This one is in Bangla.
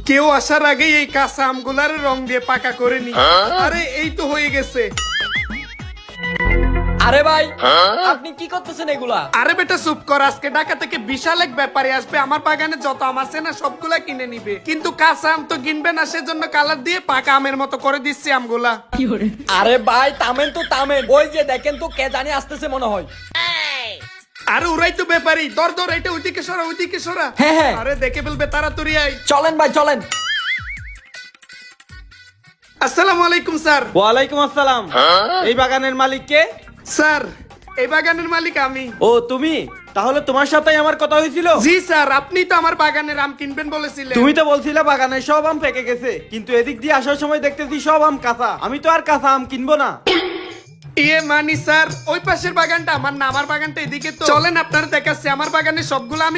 কেউ আসার আগেই এই কাঁচা আমগুলার রং দিয়ে পাকা করে নি। আরে এই তো হয়ে গেছে। আরে ভাই আপনি কি করতেছেন এগুলা? আরে বেটা চুপ কর, আজকে ঢাকা থেকে বিশাল এক ব্যাপারী আসবে, আমার বাগানে যত আম আছে না সবগুলা কিনে নিবে, কিন্তু কাঁচা আম তো কিনবে না, সেজন্য কালার দিয়ে পাকা আমের মতো করে দিচ্ছি আমগুলা। আরে ভাই থামেন তো থামেন, ওই যে দেখেন তো কে জানি আসতেছে মনে হয়। আরে ওরাই তো ব্যাপারী, ধর ধর, এটা ওইদিকে সরা, ওইদিকে সরা। হ্যাঁ, হ্যাঁ। আরে দেখে ফেলবে, তাড়াতাড়ি আয়। চলেন ভাই চলেন। আসসালামু আলাইকুম স্যার। ওয়ালাইকুম আসসালাম। এই বাগানের মালিক কে? স্যার এই বাগানের মালিক আমি। ও তুমি, তাহলে তোমার সাথেই আমার কথা হয়েছিল? জি স্যার, আপনি তো আমার বাগানের আম কিনবেন বলেছিলেন। তুমি তো বলছিলে বাগানের সব আম পেকে গেছে, কিন্তু এদিক দিয়ে আসার সময় দেখতেছি সব আম কাঁচা। আমি তো আর কাঁচা আম কিনবো না। ইয়ে মানি স্যার, ওই পাশের বাগানটা আমার না, আমার বাগানটা এদিকে। তো চলেন আপনারা দেখাচ্ছি, আমার বাগানে সবগুলো আমি